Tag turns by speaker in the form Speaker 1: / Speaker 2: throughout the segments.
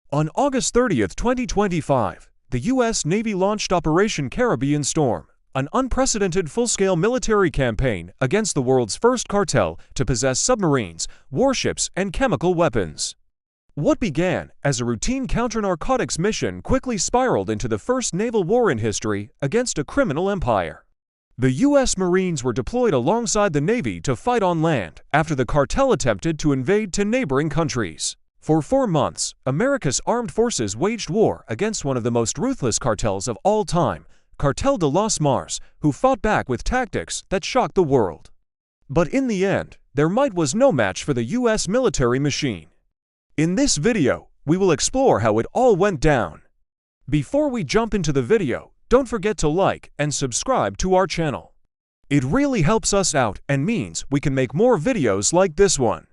Speaker 1: On August 30, 2025, the U.S. Navy launched Operation Caribbean Storm, an unprecedented full-scale military campaign against the world's first cartel to possess submarines, warships, and chemical weapons. What began as a routine counter-narcotics mission quickly spiraled into the first naval war in history against a criminal empire. The U.S. Marines were deployed alongside the Navy to fight on land after the cartel attempted to invade to neighboring countries. For 4 months, America's armed forces waged war against one of the most ruthless cartels of all time, Cartel de los Marz, who fought back with tactics that shocked the world. But in the end, their might was no match for the U.S. military machine. In this video, we will explore how it all went down. Before we jump into the video, don't forget to like and subscribe to our channel. It really helps us out and means we can make more videos like this one.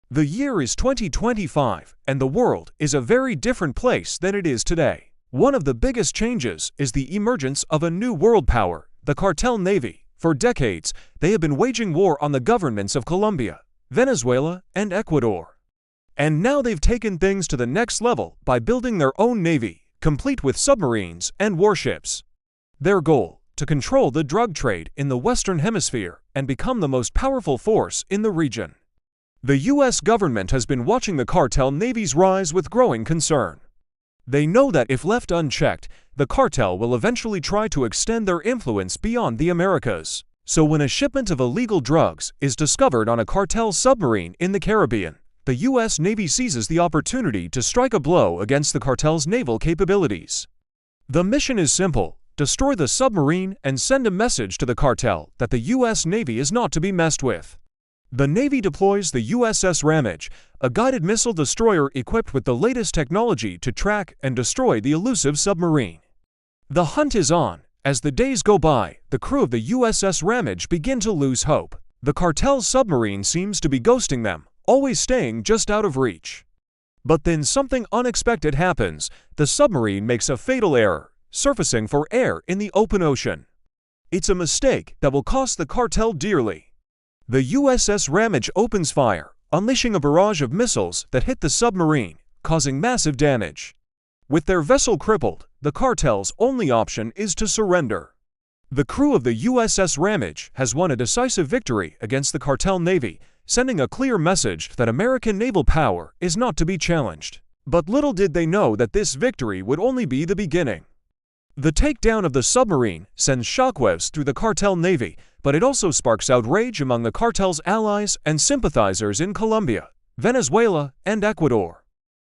Speaker 1: The year is 2025, and the world is a very different place than it is today. One of the biggest changes is the emergence of a new world power, the cartel navy. For decades, they have been waging war on the governments of Colombia, Venezuela, and Ecuador. And now they've taken things to the next level by building their own navy, complete with submarines and warships. Their goal: to control the drug trade in the Western Hemisphere and become the most powerful force in the region. The U.S. government has been watching the cartel navy's rise with growing concern. They know that if left unchecked, the cartel will eventually try to extend their influence beyond the Americas. So when a shipment of illegal drugs is discovered on a cartel submarine in the Caribbean, the U.S. Navy seizes the opportunity to strike a blow against the cartel's naval capabilities. The mission is simple: destroy the submarine and send a message to the cartel that the U.S. Navy is not to be messed with. The Navy deploys the USS Ramage, a guided missile destroyer equipped with the latest technology to track and destroy the elusive submarine. The hunt is on. As the days go by, the crew of the USS Ramage begin to lose hope. The cartel submarine seems to be ghosting them, always staying just out of reach. But then something unexpected happens. The submarine makes a fatal error, surfacing for air in the open ocean. It's a mistake that will cost the cartel dearly. The USS Ramage opens fire, unleashing a barrage of missiles that hit the submarine, causing massive damage. With their vessel crippled, the cartel's only option is to surrender. The crew of the USS Ramage has won a decisive victory against the cartel navy, sending a clear message that American naval power is not to be challenged. But little did they know that this victory would only be the beginning. The takedown of the submarine sends shockwaves through the cartel navy, but it also sparks outrage among the cartel's allies and sympathizers in Colombia, Venezuela, and Ecuador.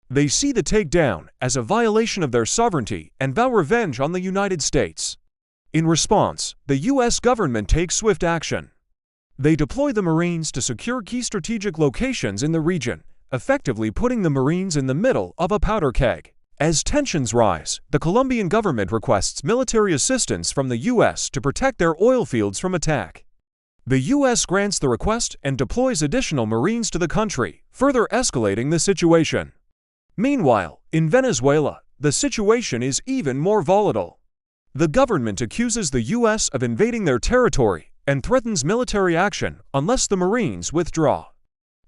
Speaker 1: They see the takedown as a violation of their sovereignty and vow revenge on the United States. In response, the U.S. government takes swift action. They deploy the Marines to secure key strategic locations in the region, effectively putting the Marines in the middle of a powder keg. As tensions rise, the Colombian government requests military assistance from the U.S. to protect their oil fields from attack. The U.S. grants the request and deploys additional Marines to the country, further escalating the situation. Meanwhile, in Venezuela, the situation is even more volatile. The government accuses the U.S. of invading their territory and threatens military action unless the Marines withdraw.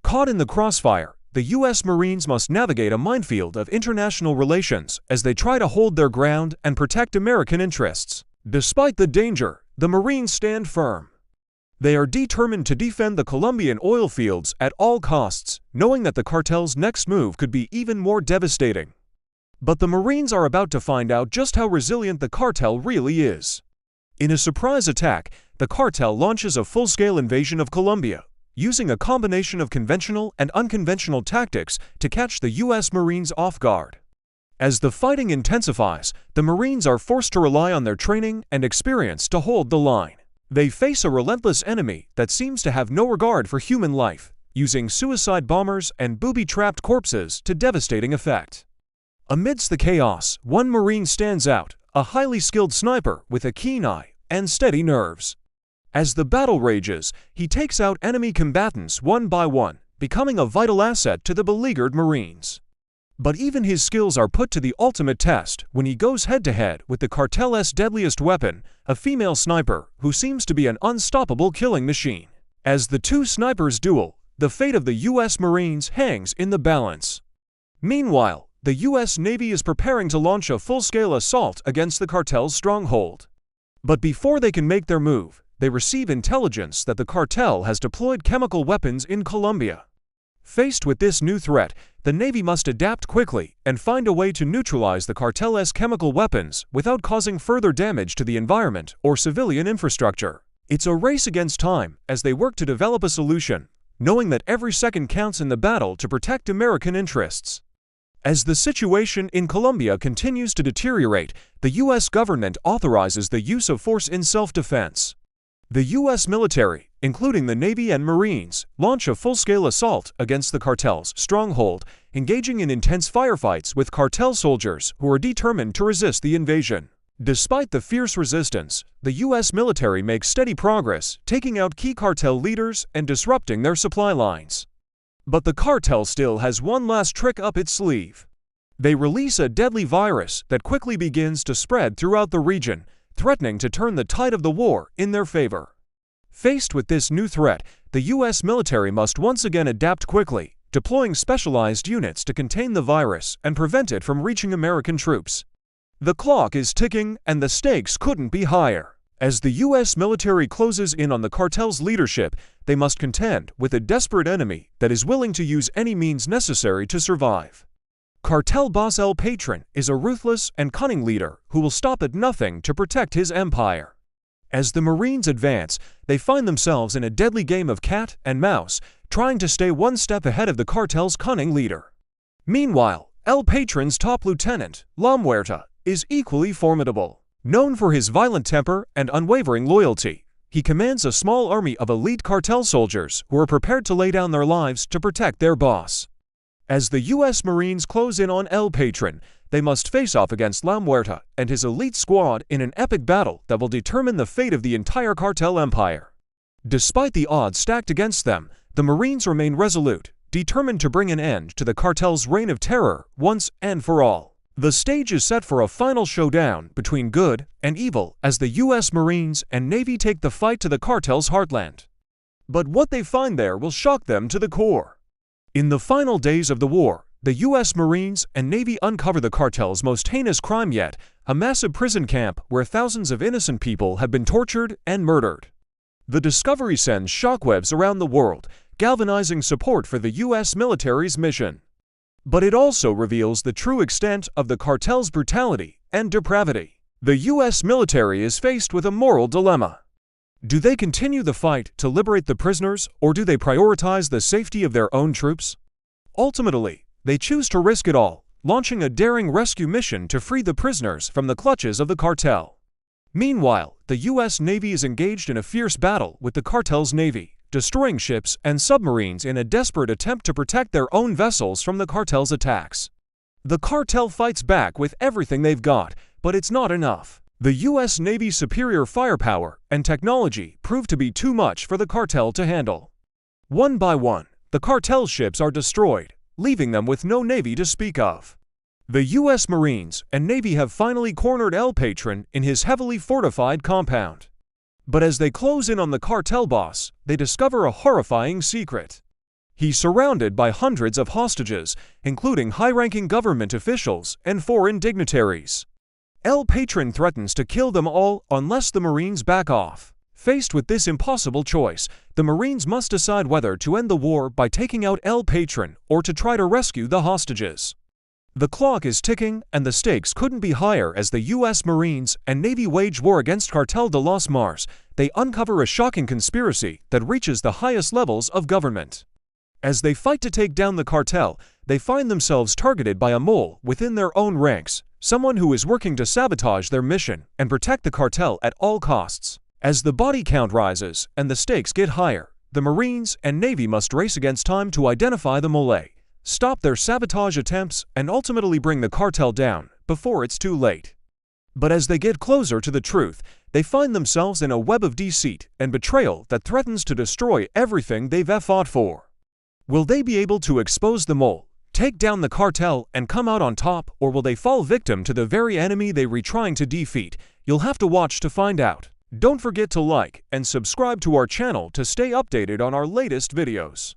Speaker 1: Caught in the crossfire, the U.S. Marines must navigate a minefield of international relations as they try to hold their ground and protect American interests. Despite the danger, the Marines stand firm. They are determined to defend the Colombian oil fields at all costs, knowing that the cartel's next move could be even more devastating. But the Marines are about to find out just how resilient the cartel really is. In a surprise attack, the cartel launches a full-scale invasion of Colombia, using a combination of conventional and unconventional tactics to catch the U.S. Marines off guard. As the fighting intensifies, the Marines are forced to rely on their training and experience to hold the line. They face a relentless enemy that seems to have no regard for human life, using suicide bombers and booby-trapped corpses to devastating effect. Amidst the chaos, one Marine stands out, a highly skilled sniper with a keen eye and steady nerves. As the battle rages, he takes out enemy combatants one by one, becoming a vital asset to the beleaguered Marines. But even his skills are put to the ultimate test when he goes head-to-head with the cartel's deadliest weapon, a female sniper who seems to be an unstoppable killing machine. As the two snipers duel, the fate of the U.S. Marines hangs in the balance. Meanwhile, the U.S. Navy is preparing to launch a full-scale assault against the cartel's stronghold. But before they can make their move, they receive intelligence that the cartel has deployed chemical weapons in Colombia. Faced with this new threat, the Navy must adapt quickly and find a way to neutralize the cartel's chemical weapons without causing further damage to the environment or civilian infrastructure. It's a race against time as they work to develop a solution, knowing that every second counts in the battle to protect American interests. As the situation in Colombia continues to deteriorate, the U.S. government authorizes the use of force in self-defense. The U.S. military, including the Navy and Marines, launch a full-scale assault against the cartel's stronghold, engaging in intense firefights with cartel soldiers who are determined to resist the invasion. Despite the fierce resistance, the U.S. military makes steady progress, taking out key cartel leaders and disrupting their supply lines. But the cartel still has one last trick up its sleeve. They release a deadly virus that quickly begins to spread throughout the region, threatening to turn the tide of the war in their favor. Faced with this new threat, the U.S. military must once again adapt quickly, deploying specialized units to contain the virus and prevent it from reaching American troops. The clock is ticking and the stakes couldn't be higher. As the U.S. military closes in on the cartel's leadership, they must contend with a desperate enemy that is willing to use any means necessary to survive. Cartel boss El Patron is a ruthless and cunning leader who will stop at nothing to protect his empire. As the Marines advance, they find themselves in a deadly game of cat and mouse, trying to stay one step ahead of the cartel's cunning leader. Meanwhile, El Patron's top lieutenant, La Muerta, is equally formidable. Known for his violent temper and unwavering loyalty, he commands a small army of elite cartel soldiers who are prepared to lay down their lives to protect their boss. As the U.S. Marines close in on El Patron, they must face off against La Muerta and his elite squad in an epic battle that will determine the fate of the entire cartel empire. Despite the odds stacked against them, the Marines remain resolute, determined to bring an end to the cartel's reign of terror once and for all. The stage is set for a final showdown between good and evil as the U.S. Marines and Navy take the fight to the cartel's heartland. But what they find there will shock them to the core. In the final days of the war, the U.S. Marines and Navy uncover the cartel's most heinous crime yet, a massive prison camp where thousands of innocent people have been tortured and murdered. The discovery sends shockwaves around the world, galvanizing support for the U.S. military's mission. But it also reveals the true extent of the cartel's brutality and depravity. The U.S. military is faced with a moral dilemma. Do they continue the fight to liberate the prisoners, or do they prioritize the safety of their own troops? Ultimately, they choose to risk it all, launching a daring rescue mission to free the prisoners from the clutches of the cartel. Meanwhile, the U.S. Navy is engaged in a fierce battle with the cartel's navy, destroying ships and submarines in a desperate attempt to protect their own vessels from the cartel's attacks. The cartel fights back with everything they've got, but it's not enough. The U.S. Navy's superior firepower and technology prove to be too much for the cartel to handle. One by one, the cartel ships are destroyed, leaving them with no navy to speak of. The U.S. Marines and Navy have finally cornered El Patron in his heavily fortified compound. But as they close in on the cartel boss, they discover a horrifying secret. He's surrounded by hundreds of hostages, including high-ranking government officials and foreign dignitaries. El Patron threatens to kill them all unless the Marines back off. Faced with this impossible choice, the Marines must decide whether to end the war by taking out El Patron or to try to rescue the hostages. The clock is ticking and the stakes couldn't be higher as the U.S. Marines and Navy wage war against Cartel de los Marz. They uncover a shocking conspiracy that reaches the highest levels of government. As they fight to take down the cartel, they find themselves targeted by a mole within their own ranks, someone who is working to sabotage their mission and protect the cartel at all costs. As the body count rises and the stakes get higher, the Marines and Navy must race against time to identify the mole, stop their sabotage attempts, and ultimately bring the cartel down before it's too late. But as they get closer to the truth, they find themselves in a web of deceit and betrayal that threatens to destroy everything they've fought for. Will they be able to expose the mole, take down the cartel, and come out on top, or will they fall victim to the very enemy they were trying to defeat? You'll have to watch to find out. Don't forget to like and subscribe to our channel to stay updated on our latest videos.